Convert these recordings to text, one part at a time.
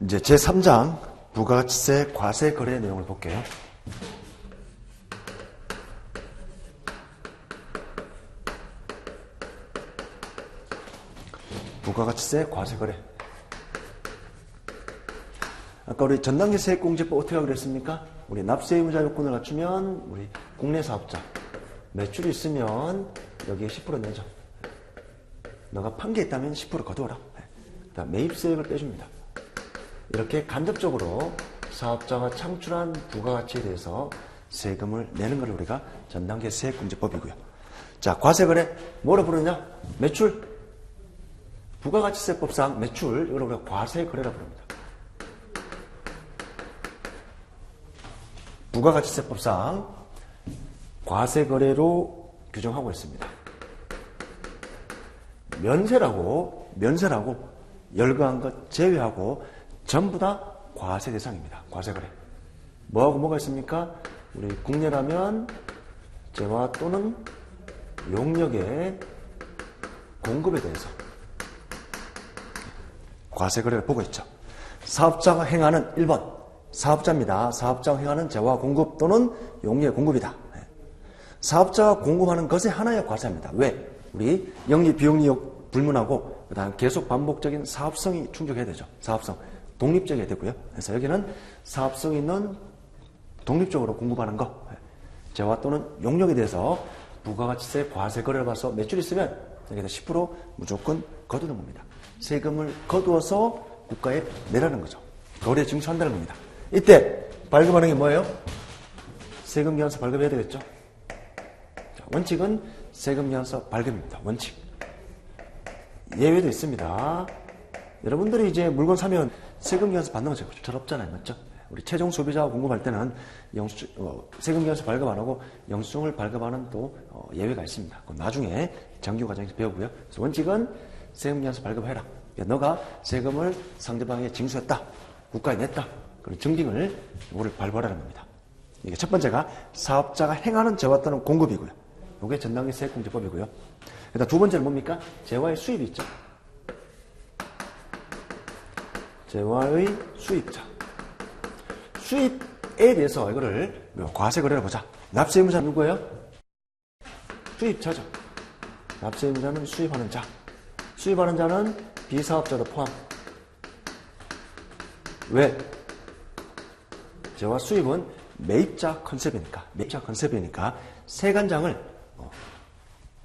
이제 제3장 부가가치세 과세 거래 내용을 볼게요. 부가가치세 과세 거래. 아까 우리 전단계 세액공제법 어떻게 하기로 했습니까? 우리 납세 의무자 요건을 갖추면 우리 국내 사업자 매출이 있으면 여기에 10% 내죠. 너가 판 게 있다면 10% 거두어라. 그다음 매입세액을 빼줍니다. 이렇게 간접적으로 사업자가 창출한 부가가치에 대해서 세금을 내는 걸 우리가 전단계 세액공제법이고요. 자, 과세거래 뭐로 부르느냐? 매출. 부가가치세법상 매출, 이걸 우리가 과세거래라고 부릅니다. 부가가치세법상 과세거래로 규정하고 있습니다. 면세라고 열거한 것 제외하고 전부 다 과세 대상입니다. 과세거래. 뭐하고 뭐가 있습니까? 우리 국내라면 재화 또는 용역의 공급에 대해서 과세거래를 보고 있죠. 사업자가 행하는 1번 사업자입니다. 사업자가 행하는 재화 공급 또는 용역의 공급이다. 사업자가 공급하는 것에 하나의 과세입니다. 왜? 우리 영리 비영리역 불문하고 그다음 계속 반복적인 사업성이 충족해야 되죠. 사업성. 독립적이어야 되고요. 그래서 여기는 사업성 있는 독립적으로 공급하는 거. 재화 또는 용역에 대해서 부가가치세 과세 거래를 봐서 매출이 있으면 여기다 10% 무조건 거두는 겁니다. 세금을 거두어서 국가에 내라는 거죠. 거래에 징수한다는 겁니다. 이때 발급하는 게 뭐예요? 세금계산서 발급해야 되겠죠. 자, 원칙은 세금계산서 발급입니다. 원칙. 예외도 있습니다. 여러분들이 이제 물건 사면 세금계산서 받는 거 잘 없잖아요. 맞죠? 우리 최종 소비자가 공급할 때는 세금계산서 발급 안 하고 영수증을 발급하는 또 예외가 있습니다. 그건 나중에 정규 과정에서 배우고요. 그래서 원칙은 세금계산서 발급해라. 너가 세금을 상대방에 징수했다. 국가에 냈다. 그런 증빙을 이거를 발부하라는 겁니다. 이게 첫 번째가 사업자가 행하는 재화 또는 공급이고요. 이게 전단계 세액공제법이고요. 그다음 두 번째는 뭡니까? 재화의 수입이 있죠. 재화의 수입자. 수입에 대해서 이거를 과세거래를 보자. 납세의무자 누구예요? 수입자죠. 납세의무자는 수입하는 자. 수입하는 자는 비사업자도 포함. 왜? 재화 수입은 매입자 컨셉이니까 세관장을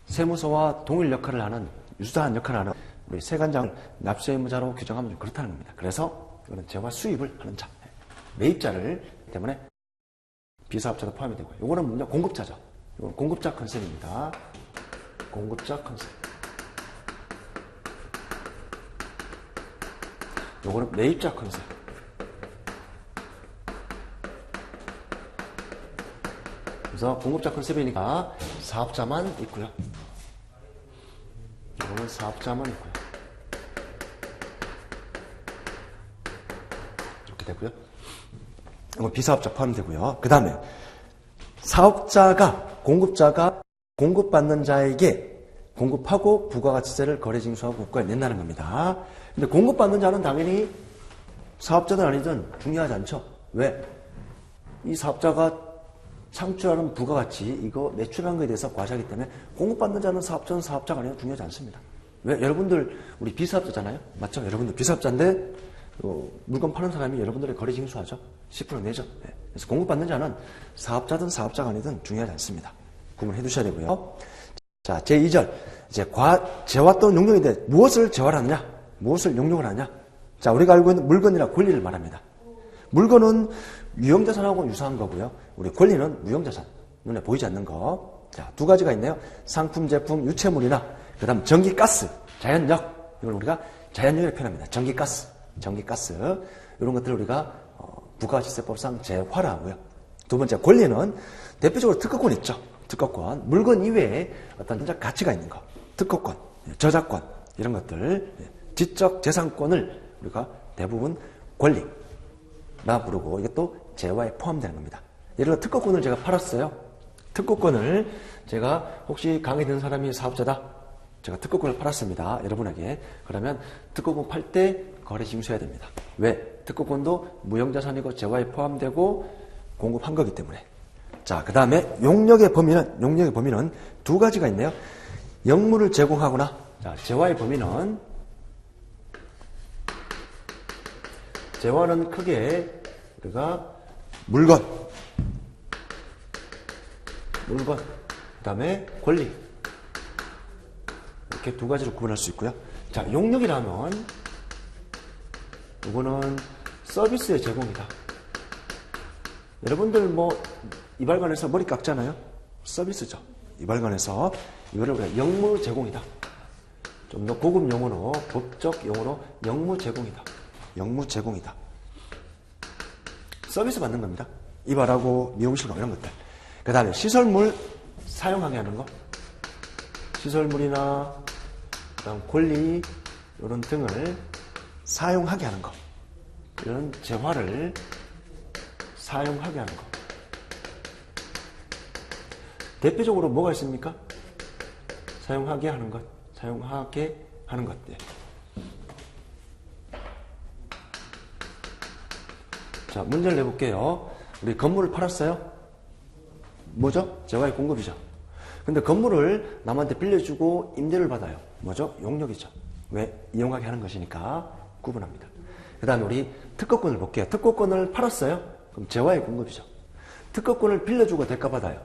세무서와 동일 역할을 하는 유사한 역할을 하는 우리 세관장을 납세의무자로 규정하면 좀 그렇다는 겁니다. 그래서 이거는 재화 수입을 하는 자, 매입자를 때문에 비사업자도 포함이 되고요. 이거는 뭐냐? 공급자죠. 이건 공급자 컨셉입니다. 공급자 컨셉. 요거는 매입자 컨셉. 그래서 공급자 컨셉이니까 사업자만 있고요. 요거는 사업자만 있고요. 이렇게 되고요. 이건 비사업자 포함되고요. 그 다음에 공급자가 공급받는 자에게 공급하고 부가가치세를 거래징수하고 국가에 낸다는 겁니다. 근데 공급받는 자는 당연히 사업자든 아니든 중요하지 않죠. 왜? 이 사업자가 창출하는 부가가치, 이거 매출하는 거에 대해서 과세하기 때문에 공급받는 자는 사업자는 사업자가 아니라 중요하지 않습니다. 왜? 여러분들 우리 비사업자잖아요. 맞죠? 여러분들 비사업자인데 물건 파는 사람이 여러분들의 거래 징수하죠. 10% 내죠. 네. 그래서 공급받는 자는 사업자든 사업자가 아니든 중요하지 않습니다. 구분해 두셔야 되고요. 자, 제2절. 이제 재화 또는 용역에 대해 무엇을 재화를 하느냐? 무엇을 용역을 하느냐? 자, 우리가 알고 있는 물건이나 권리를 말합니다. 물건은 유형자산하고 유사한 거고요. 우리 권리는 무형자산. 눈에 보이지 않는 거. 자, 두 가지가 있네요. 상품, 제품, 유체물이나, 그 다음 전기, 가스, 자연력. 이걸 우리가 자연력이라고 표현합니다. 전기, 가스. 이런 것들을 우리가 부가가치세법상 재화를 하고요. 두 번째, 권리는 대표적으로 특허권 있죠. 특허권. 물건 이외에 어떤 가치가 있는 거. 특허권, 저작권, 이런 것들. 지적 재산권을 우리가 대부분 권리라 부르고 이게 또 재화에 포함되는 겁니다. 예를 들어 특허권을 제가 팔았어요. 특허권을 제가 혹시 강의 듣는 사람이 사업자다. 제가 특허권을 팔았습니다. 여러분에게. 그러면 특허권 팔 때 거래 징수해야 됩니다. 왜? 특허권도 무형자산이고 재화에 포함되고 공급한 거기 때문에. 자, 그 다음에 용역의 범위는 두 가지가 있네요. 영물을 제공하거나, 자, 재화의 범위는, 재화는 크게 우리가 물건, 그 다음에 권리, 이렇게 두 가지로 구분할 수 있고요. 자, 용역이라면 이거는 서비스의 제공이다. 여러분들 뭐 이발관에서 머리 깎잖아요. 서비스죠. 이발관에서 이거를 우리가 영무 제공이다. 좀 더 고급 용어로, 법적 용어로 영무 제공이다. 영무 제공이다. 서비스 받는 겁니다. 이발하고 미용실 이런 것들. 그 다음에 시설물 사용하게 하는 거. 시설물이나 그다음 권리 이런 등을 사용하게 하는 거. 이런 재화를 사용하게 하는 거. 대표적으로 뭐가 있습니까? 사용하게 하는 것. 사용하게 하는 것들. 자, 문제를 내볼게요. 우리 건물을 팔았어요? 뭐죠? 재화의 공급이죠. 근데 건물을 남한테 빌려주고 임대를 받아요. 뭐죠? 용역이죠. 왜? 이용하게 하는 것이니까 구분합니다. 그 다음에 우리 특허권을 볼게요. 특허권을 팔았어요? 그럼 재화의 공급이죠. 특허권을 빌려주고 대가받아요.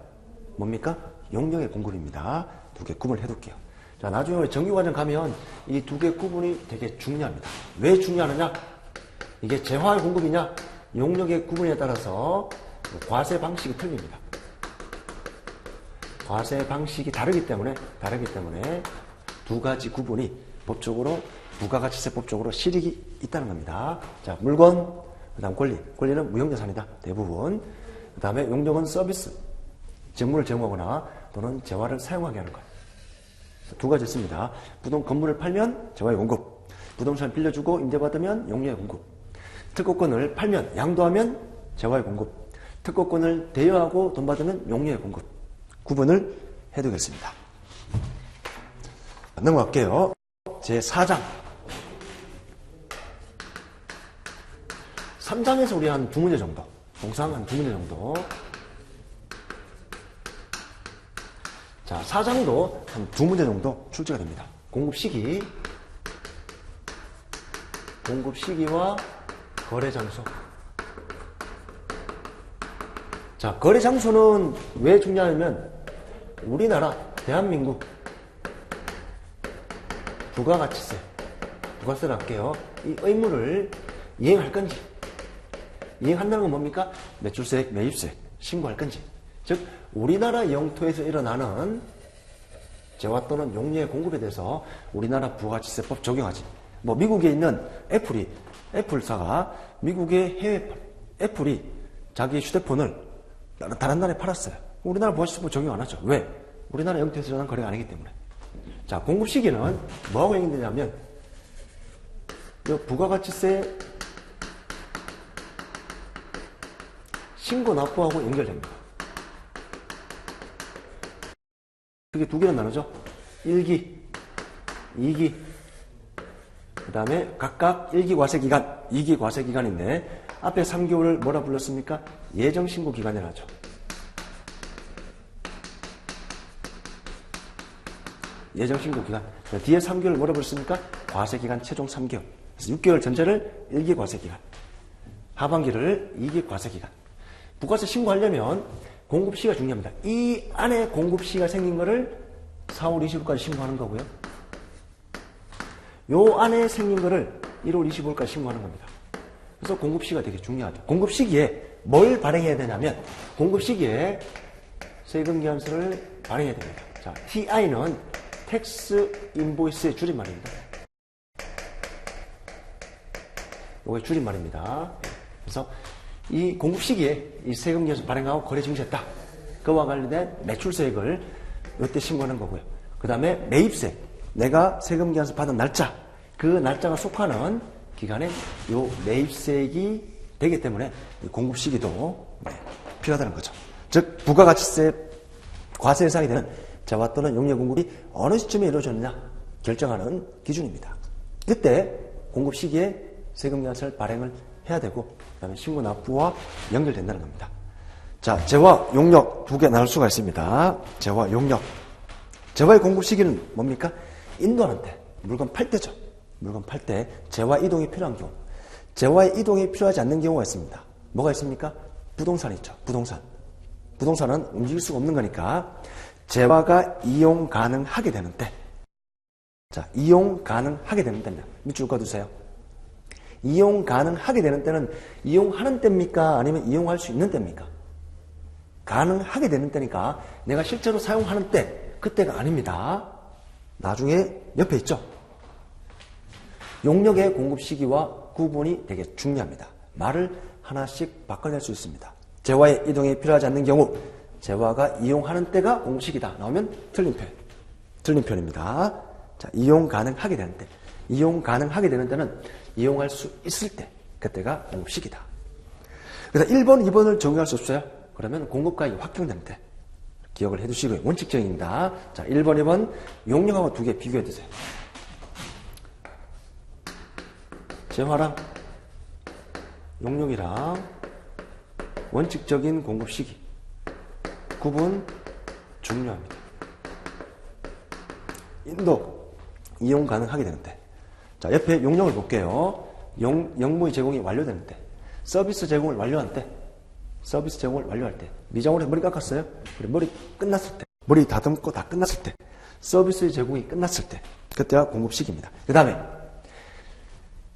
뭡니까? 용역의 공급입니다. 두 개 구분을 해둘게요. 자, 나중에 정규과정 가면 이 두 개 구분이 되게 중요합니다. 왜 중요하느냐? 이게 재화의 공급이냐? 용역의 구분에 따라서 과세 방식이 틀립니다. 과세 방식이 다르기 때문에 두 가지 구분이 법적으로 부가가치세법적으로 실익이 있다는 겁니다. 자, 물건, 그 다음 권리는 무형자산이다. 대부분. 그 다음에 용역은 서비스, 정물을 제공하거나 또는 재화를 사용하게 하는 것. 두 가지 있습니다. 건물을 팔면 재화의 공급, 부동산을 빌려주고 임대받으면 용역의 공급, 특허권을 팔면 양도하면 재화의 공급, 특허권을 대여하고 돈 받으면 용역의 공급. 구분을 해두겠습니다. 넘어갈게요. 제4장. 3장에서 우리 한 두 문제 정도, 동상 한 두 문제 정도. 자, 4장도 한 두 문제 정도 출제가 됩니다. 공급 시기와 거래 장소. 자, 거래 장소는 왜 중요하냐면 우리나라, 대한민국 부가세를 할게요. 이 의무를 이행할 건지, 이행한다는 건 뭡니까? 매출세액, 매입세액 신고할 건지. 즉, 우리나라 영토에서 일어나는 재화 또는 용료의 공급에 대해서 우리나라 부가가치세법 적용하지. 뭐 미국에 있는 애플사가 미국의 애플이 자기 휴대폰을 다른 나라에 팔았어요. 우리나라 부가가치세법 적용 안 하죠. 왜? 우리나라 영토에서 일어난 거래가 아니기 때문에. 자, 공급 시기는 뭐하고 연결되냐면 이 부가가치세 신고 납부하고 연결됩니다. 그게 두 개로 나누죠. 1기, 2기, 그 다음에 각각 1기 과세기간, 2기 과세기간인데 앞에 3개월을 뭐라 불렀습니까? 예정신고기간이라 하죠. 예정신고기간. 뒤에 3개월 뭐라 불렀습니까? 과세기간 최종 3개월. 그래서 6개월 전체를 1기 과세기간, 하반기를 2기 과세기간. 부가세 신고하려면 공급시기가 중요합니다. 이 안에 공급시기가 생긴 거를 4월 20일까지 신고하는 거고요. 요 안에 생긴 거를 1월 25일까지 신고하는 겁니다. 그래서 공급시기가 되게 중요하죠. 공급시기에 뭘 발행해야 되냐면 공급시기에 세금계산서를 발행해야 됩니다. 자, TI는 텍스 인보이스의 줄임말입니다. 요게 줄임말입니다. 그래서 이 공급 시기에 이 세금계산서 발행하고 거래 증시했다. 그와 관련된 매출세액을 이때 신고하는 거고요. 그 다음에 매입세, 내가 세금계산서 받은 날짜, 그 날짜가 속하는 기간에 요 매입세액이 되기 때문에 공급 시기도 필요하다는 거죠. 즉 부가가치세 과세 대상이 되는 재화 또는 용역 공급이 어느 시점에 이루어졌느냐 결정하는 기준입니다. 그때 공급 시기에 세금계산서를 발행을 해야 되고, 그 다음에 신고 납부와 연결된다는 겁니다. 자, 재화, 용역 두 개 나눌 수가 있습니다. 재화, 용역. 재화의 공급 시기는 뭡니까? 인도하는 때, 물건 팔 때죠. 물건 팔 때 재화 이동이 필요한 경우. 재화의 이동이 필요하지 않는 경우가 있습니다. 뭐가 있습니까? 부동산이 있죠. 부동산. 부동산은 움직일 수가 없는 거니까 재화가 이용 가능하게 되는 때. 자, 이용 가능하게 되는 때입니다. 밑줄 그어두세요. 이용 가능하게 되는 때는 이용하는 때입니까? 아니면 이용할 수 있는 때입니까? 가능하게 되는 때니까 내가 실제로 사용하는 때, 그때가 아닙니다. 나중에 옆에 있죠. 용역의 공급 시기와 구분이 되게 중요합니다. 말을 하나씩 바꿔낼 수 있습니다. 재화의 이동이 필요하지 않는 경우, 재화가 이용하는 때가 공급 시기다 나오면 틀린 편. 틀린 편입니다. 자, 이용 가능하게 되는 때. 이용 가능하게 되는 때는 이용할 수 있을 때, 그때가 공급 시기다. 그래서 1번, 2번을 적용할 수 없어요. 그러면 공급가액이 확정되는 때. 기억을 해두시고요. 원칙적입니다. 자, 1번, 2번 용역하고 두 개 비교해 두세요. 재화랑 용역이랑 원칙적인 공급 시기 구분 중요합니다. 인도 이용 가능하게 되는 때. 자, 옆에 용역을 볼게요. 영무의 제공이 완료되는 때. 서비스 제공을 완료한 때. 서비스 제공을 완료할 때. 미장원에서 머리 깎았어요. 그래, 머리 끝났을 때. 머리 다듬고 다 끝났을 때. 서비스 제공이 끝났을 때. 그때가 공급 시기입니다. 그 다음에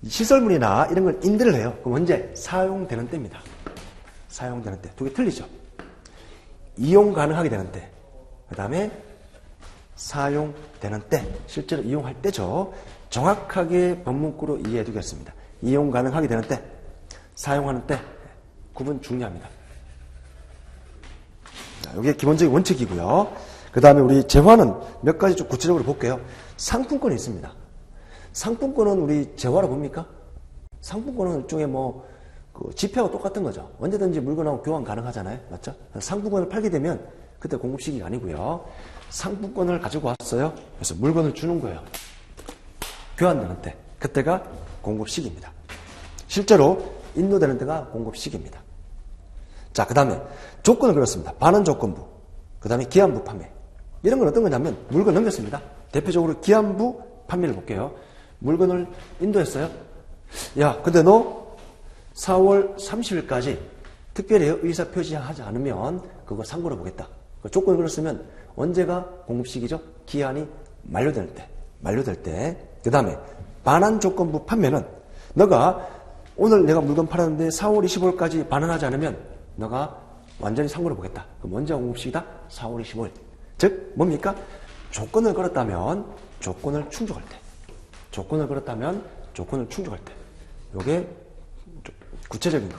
시설물이나 이런 걸 임대를 해요. 그럼 언제? 사용되는 때입니다. 사용되는 때. 두 개 틀리죠. 이용 가능하게 되는 때. 그 다음에 사용되는 때. 실제로 이용할 때죠. 정확하게 법문구로 이해해 두겠습니다. 이용 가능하게 되는 때, 사용하는 때. 구분 중요합니다. 자, 이게 기본적인 원칙이고요. 그 다음에 우리 재화는 몇 가지 좀 구체적으로 볼게요. 상품권이 있습니다. 상품권은 우리 재화로 봅니까? 상품권은 일종의 그 지폐하고 똑같은 거죠. 언제든지 물건하고 교환 가능하잖아요. 맞죠? 상품권을 팔게 되면 그때 공급 시기가 아니고요. 상품권을 가지고 왔어요. 그래서 물건을 주는 거예요. 교환되는 때. 그때가 공급 시기입니다. 실제로 인도되는 때가 공급 시기입니다. 자, 그 다음에 조건을 그렇습니다. 반환 조건부. 그 다음에 기한부 판매. 이런 건 어떤 거냐면 물건 넘겼습니다. 대표적으로 기한부 판매를 볼게요. 물건을 인도했어요. 야, 근데 너 4월 30일까지 특별히 의사 표시하지 않으면 그거 상고로 보겠다. 조건을 그렇으면 언제가 공급시기죠? 기한이 만료될 때. 만료될 때. 그 다음에 반환 조건부 판매는 너가 오늘 내가 물건 팔았는데 4월 25일까지 반환하지 않으면 너가 완전히 상고로 보겠다. 그럼 언제가 공급시기다? 4월 25일. 즉 뭡니까? 조건을 걸었다면 조건을 충족할 때. 조건을 걸었다면 조건을 충족할 때. 요게 구체적인 거.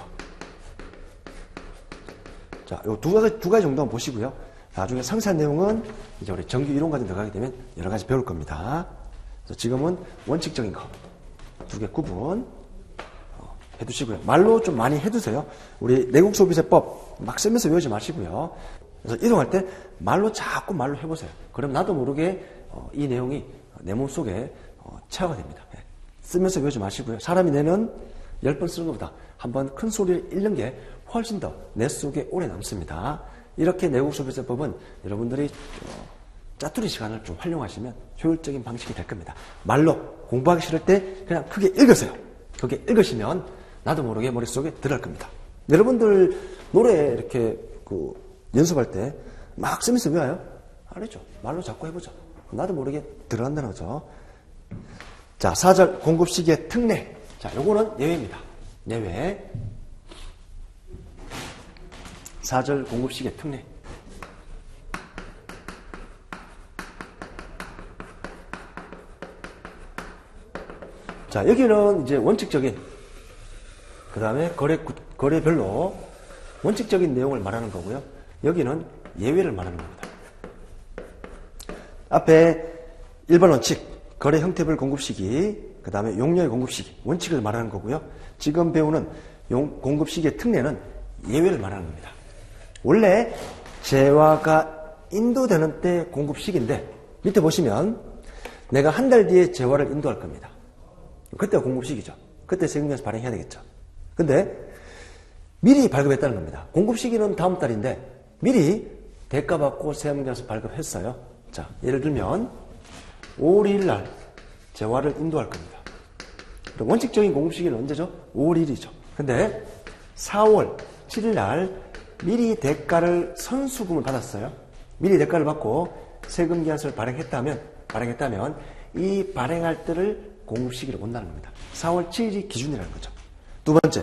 자, 요 두 가지 정도만 보시고요. 나중에 상세한 내용은 이제 우리 정규 이론까지 들어가게 되면 여러 가지 배울 겁니다. 그래서 지금은 원칙적인 거. 두 개 구분 해두시고요. 말로 좀 많이 해두세요. 우리 내국소비세법 막 쓰면서 외우지 마시고요. 그래서 이동할 때 자꾸 말로 해보세요. 그럼 나도 모르게 이 내용이 내 몸속에 체화가 됩니다. 쓰면서 외우지 마시고요. 사람이 내는 10번 쓰는 것보다 한번 큰 소리를 읽는 게 훨씬 더 내 속에 오래 남습니다. 이렇게 내국소비세법은 여러분들이 짜투리 시간을 좀 활용하시면 효율적인 방식이 될 겁니다. 말로 공부하기 싫을 때 그냥 크게 읽으세요. 크게 읽으시면 나도 모르게 머릿속에 들어갈 겁니다. 여러분들 노래 이렇게 연습할 때 막 쓰면서 외워요? 아니죠. 말로 자꾸 해보죠. 나도 모르게 들어간다는 거죠. 자, 4절 공급시기의 특례. 자, 요거는 예외입니다. 예외. 4절 공급시기의 특례. 자, 여기는 이제 원칙적인, 그 다음에 거래별로 원칙적인 내용을 말하는 거고요. 여기는 예외를 말하는 겁니다. 앞에 1번 원칙, 거래 형태별 공급시기, 그 다음에 용료의 공급시기, 원칙을 말하는 거고요. 지금 배우는 공급시기의 특례는 예외를 말하는 겁니다. 원래 재화가 인도되는 때 공급시기인데 밑에 보시면 내가 한 달 뒤에 재화를 인도할 겁니다. 그때가 공급시기죠. 그때 세금공제에서 발행해야 되겠죠. 근데 미리 발급했다는 겁니다. 공급 시기는 다음 달인데 미리 대가 받고 세금계산서 발급했어요. 자, 예를 들면 5월 2일 날 재화를 인도할 겁니다. 원칙적인 공급 시기는 언제죠? 5월 1일이죠. 근데 4월 7일 날 미리 대가를 선수금을 받았어요. 미리 대가를 받고 세금계산서를 발행했다면 이 발행할 때를 공급 시기로 본다는 겁니다. 4월 7일이 기준이라는 거죠. 두 번째.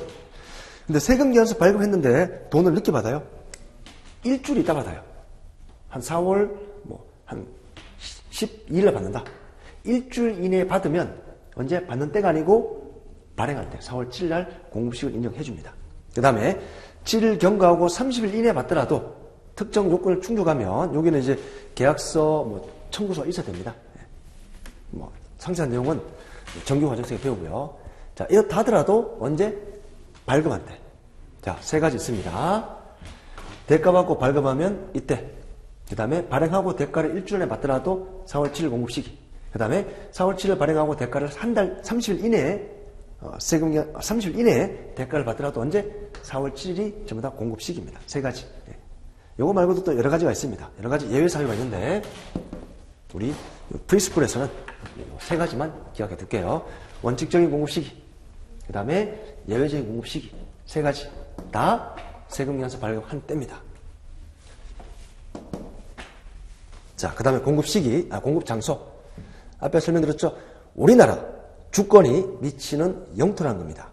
근데 세금계산서 발급했는데 돈을 늦게 받아요. 일주일 있다 받아요. 한 4월 한 12일에 받는다. 일주일 이내에 받으면 언제 받는 때가 아니고 발행할 때 4월 7일 날 공급식을 인정해 줍니다. 그 다음에 7일 경과하고 30일 이내에 받더라도 특정 요건을 충족하면 여기는 이제 계약서 청구서가 있어야 됩니다. 상세한 내용은 정규 과정에서 배우고요. 자, 이렇다 하더라도 언제? 발급할 때. 자, 세 가지 있습니다. 대가 받고 발급하면 이때. 그 다음에 발행하고 대가를 일주일 안에 받더라도 4월 7일 공급 시기. 그 다음에 4월 7일 발행하고 대가를 한 달 30일 이내에 30일 이내에 대가를 받더라도 언제? 4월 7일이 전부 다 공급 시기입니다. 세 가지. 요거 말고도 또 여러 가지가 있습니다. 여러 가지 예외 사유가 있는데 우리 프리스쿨에서는 세 가지만 기억해 둘게요. 원칙적인 공급 시기, 그 다음에 예외적인 공급 시기, 세 가지 다 세금계산서 발급한 때입니다. 자, 그 다음에 공급 시기, 공급 장소. 앞에 설명드렸죠? 우리나라 주권이 미치는 영토라는 겁니다.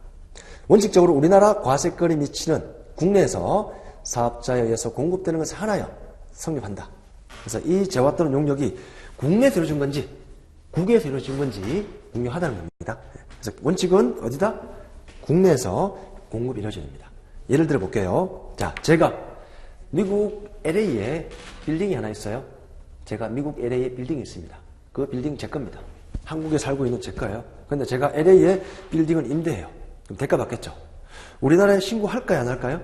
원칙적으로 우리나라 과세권이 미치는 국내에서 사업자에 의해서 공급되는 것을 하나여 성립한다. 그래서 이 재화 또는 용역이 국내에서 이루어진 건지 국외에서 이루어진 건지 중요하다는 겁니다. 그래서 원칙은 어디다? 국내에서 공급이 이루어져야 됩니다. 예를 들어 볼게요. 자, 제가 미국 LA에 빌딩이 하나 있어요. 제가 미국 LA에 빌딩이 있습니다. 그 빌딩 제 겁니다. 한국에 살고 있는 제 거예요. 근데 제가 LA에 빌딩을 임대해요. 그럼 대가 받겠죠. 우리나라에 신고할까요? 안 할까요?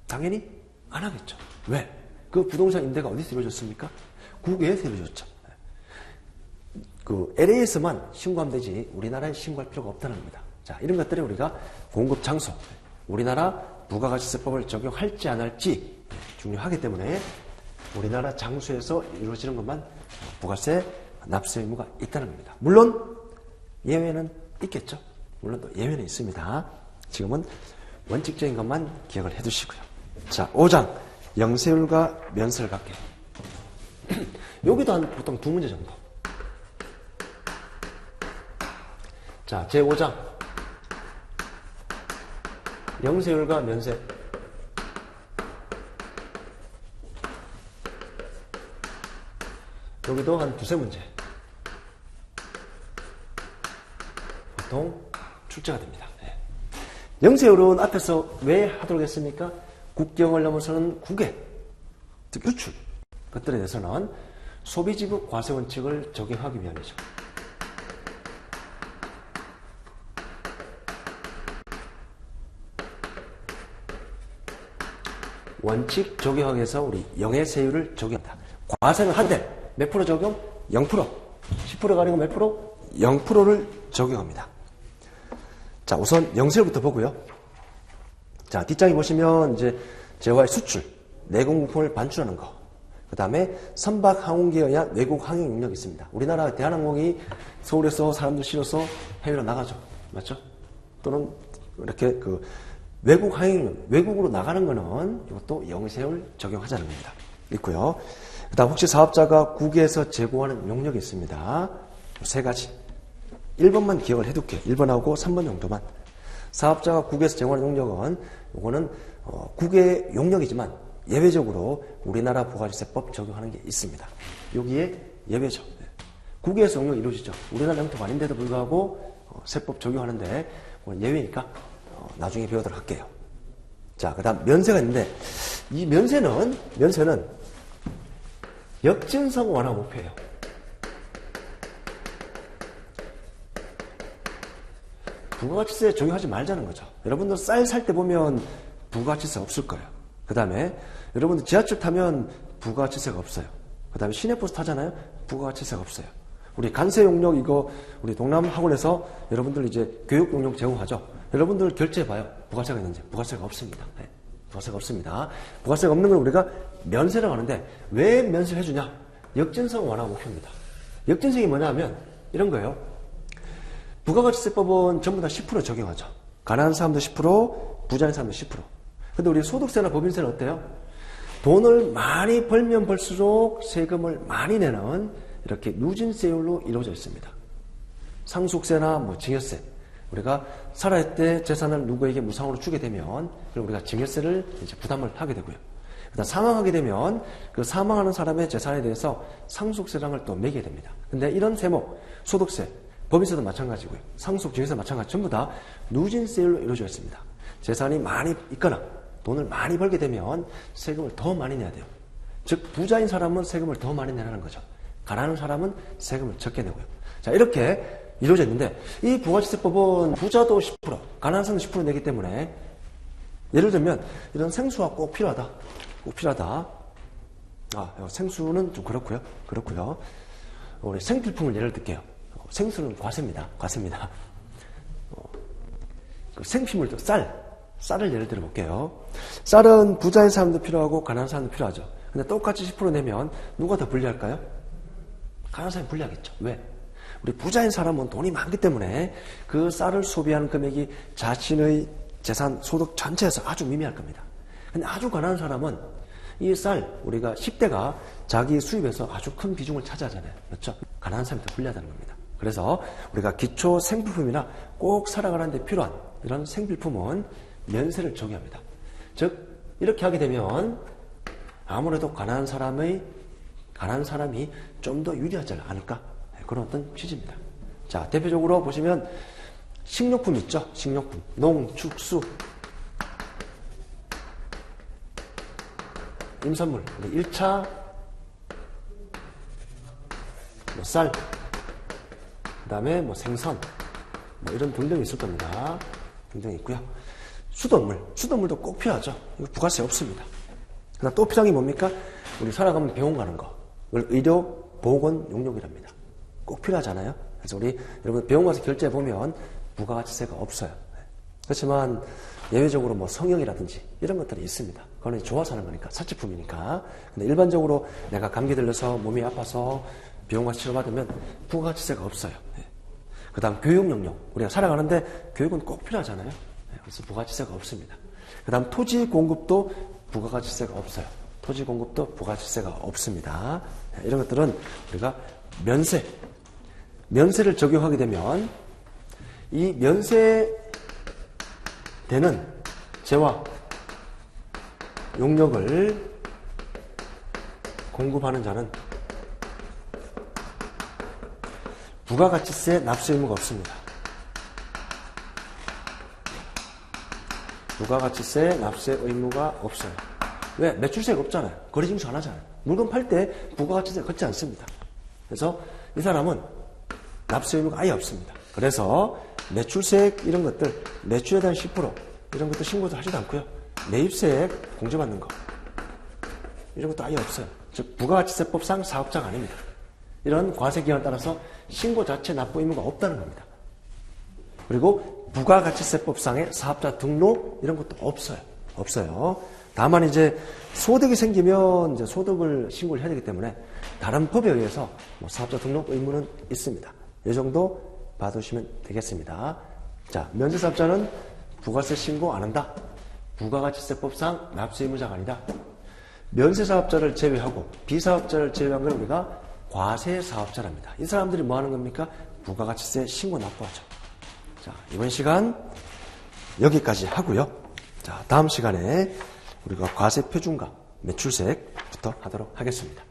당연히 안 하겠죠. 왜? 그 부동산 임대가 어디서 이루어졌습니까? 국외에서 이루어졌죠. 그 LA에서만 신고하면 되지 우리나라에 신고할 필요가 없다는 겁니다. 자, 이런 것들이 우리가 공급 장소, 우리나라 부가가치세법을 적용할지 안 할지 중요하기 때문에 우리나라 장소에서 이루어지는 것만 부가세 납세 의무가 있다는 겁니다. 물론 예외는 있겠죠. 물론 또 예외는 있습니다. 지금은 원칙적인 것만 기억을 해 두시고요. 자, 5장 영세율과 면세를 갖게. 여기도 한 보통 두 문제 정도. 자, 제5장 영세율과 면세. 여기도 한 두세 문제 보통 출제가 됩니다. 영세율은 앞에서 왜 하도록 했습니까? 국경을 넘어서는 국외, 즉 유출 것들에 대해서는 소비지급 과세 원칙을 적용하기 위함이죠. 원칙 적용하기 위해서 우리 영해세율을 적용한다. 과세는 한대 몇 프로 적용? 0%. 10%가 아니고 몇 프로? 0%를 적용합니다. 자, 우선 영세율부터 보고요. 자, 뒷장에 보시면 이제 재화의 수출, 내국 부품을 반출하는 거. 그 다음에 선박 항공기에 의한 외국 항행 용역이 있습니다. 우리나라 대한항공이 서울에서 사람들 실어서 해외로 나가죠. 맞죠? 또는 이렇게 그 외국 항행, 외국으로 나가는 거는 이것도 영세율 적용하자는 겁니다. 있고요. 그 다음 혹시 사업자가 국외에서 제공하는 용역이 있습니다. 세 가지. 1번만 기억을 해둘게요. 1번하고 3번 정도만. 사업자가 국외에서 제공하는 용역은 이거는 국외 용역이지만 예외적으로 우리나라 부가가치세법 적용하는 게 있습니다. 여기에 예외죠. 국외에서 용역이 이루어지죠. 우리나라 영토가 아닌데도 불구하고 세법 적용하는데 예외니까 나중에 배우도록 할게요. 자, 그 다음 면세가 있는데 이 면세는 역진성 완화 목표예요. 부가가치세 적용하지 말자는 거죠. 여러분들 쌀 살 때 보면 부가가치세 없을 거예요. 그 다음에 여러분들 지하철 타면 부가가치세가 없어요. 그 다음에 시내버스 타잖아요. 부가가치세가 없어요. 우리 간세 용역 이거 우리 동남학원에서 여러분들 이제 교육 용역 제공하죠. 여러분들 결제해봐요. 부가세가 있는지. 부가세가 없습니다. 네. 부가세가 없습니다. 부가세가 없는 걸 우리가 면세라고 하는데 왜 면세를 해주냐? 역전성 완화 목표입니다. 역전성이 뭐냐 하면 이런 거예요. 부가가치세법은 전부 다 10% 적용하죠. 가난한 사람도 10%, 부자인 사람도 10%. 근데 우리 소득세나 법인세는 어때요? 돈을 많이 벌면 벌수록 세금을 많이 내는 이렇게 누진세율로 이루어져 있습니다. 상속세나 뭐 증여세. 우리가 살아있을 때 재산을 누구에게 무상으로 주게 되면 그럼 우리가 증여세를 이제 부담을 하게 되고요. 그다음 사망하게 되면 그 사망하는 사람의 재산에 대해서 상속세랑을 또 매게 됩니다. 근데 이런 세목, 소득세, 법인세도 마찬가지고요. 상속, 증여세 마찬가지 전부 다 누진세율로 이루어져 있습니다. 재산이 많이 있거나 돈을 많이 벌게 되면 세금을 더 많이 내야 돼요. 즉 부자인 사람은 세금을 더 많이 내라는 거죠. 가난한 사람은 세금을 적게 내고요. 자, 이렇게 이루어져 있는데 이 부가가치세법은 부자도 10%, 가난한 사람도 10% 내기 때문에 예를 들면 이런 생수가 꼭 필요하다. 꼭 필요하다. 생수는 좀 그렇고요. 우리 생필품을 예를 들게요. 생수는 과세입니다. 그 생필물, 쌀을 예를 들어 볼게요. 쌀은 부자인 사람도 필요하고 가난한 사람도 필요하죠. 근데 똑같이 10% 내면 누가 더 불리할까요? 가난한 사람이 불리하겠죠. 왜? 우리 부자인 사람은 돈이 많기 때문에 그 쌀을 소비하는 금액이 자신의 재산, 소득 전체에서 아주 미미할 겁니다. 근데 아주 가난한 사람은 이 쌀, 우리가 10대가 자기 수입에서 아주 큰 비중을 차지하잖아요. 그렇죠? 가난한 사람이 더 불리하다는 겁니다. 그래서 우리가 기초 생필품이나 꼭 살아가는 데 필요한 이런 생필품은 면세를 적용합니다. 즉 이렇게 하게 되면 아무래도 가난한 사람이 좀 더 유리하지 않을까? 그런 어떤 취지입니다. 자, 대표적으로 보시면 식료품 있죠? 식료품, 농, 축수, 임산물, 1차 쌀, 그 다음에 생선, 이런 등등이 있을 겁니다. 등등이 있고요. 수돗물도 꼭 필요하죠. 이거 부가세 없습니다. 그다음 또 필요한 게 뭡니까? 우리 살아가면 병원 가는 거. 이걸 의료 보건 용역이랍니다. 꼭 필요하잖아요. 그래서 우리 여러분 병원 가서 결제해 보면 부가가치세가 없어요. 그렇지만 예외적으로 성형이라든지 이런 것들이 있습니다. 그거는 좋아서 하는 거니까, 사치품이니까. 근데 일반적으로 내가 감기 들려서 몸이 아파서 병원 가서 치료받으면 부가가치세가 없어요. 그 다음 교육 영역. 우리가 살아가는데 교육은 꼭 필요하잖아요. 그래서 부가가치세가 없습니다. 그 다음 토지 공급도 부가가치세가 없어요. 토지 공급도 부가가치세가 없습니다. 이런 것들은 우리가 면세를 적용하게 되면 이 면세되는 재화, 용역을 공급하는 자는 부가가치세 납세 의무가 없습니다. 부가가치세 납세 의무가 없어요. 왜? 매출세가 없잖아요. 거래징수 안 하잖아요. 물건 팔 때 부가가치세 걷지 않습니다. 그래서 이 사람은 납세 의무가 아예 없습니다. 그래서 매출세액 이런 것들, 매출에 대한 10% 이런 것도 신고도 하지도 않고요. 매입세액 공제받는 거 이런 것도 아예 없어요. 즉 부가가치세법상 사업자가 아닙니다. 이런 과세기간에 따라서 신고 자체 납부 의무가 없다는 겁니다. 그리고 부가가치세법상의 사업자 등록 이런 것도 없어요. 다만 이제 소득이 생기면 이제 소득을 신고를 해야 되기 때문에 다른 법에 의해서 사업자 등록 의무는 있습니다. 이 정도 봐두시면 되겠습니다. 자, 면세사업자는 부가세 신고 안 한다. 부가가치세법상 납세 의무자가 아니다. 면세사업자를 제외하고 비사업자를 제외한 걸 우리가 과세사업자랍니다. 이 사람들이 뭐 하는 겁니까? 부가가치세 신고 납부하죠. 자, 이번 시간 여기까지 하고요. 자, 다음 시간에 우리가 과세 표준과 매출세액부터 하도록 하겠습니다.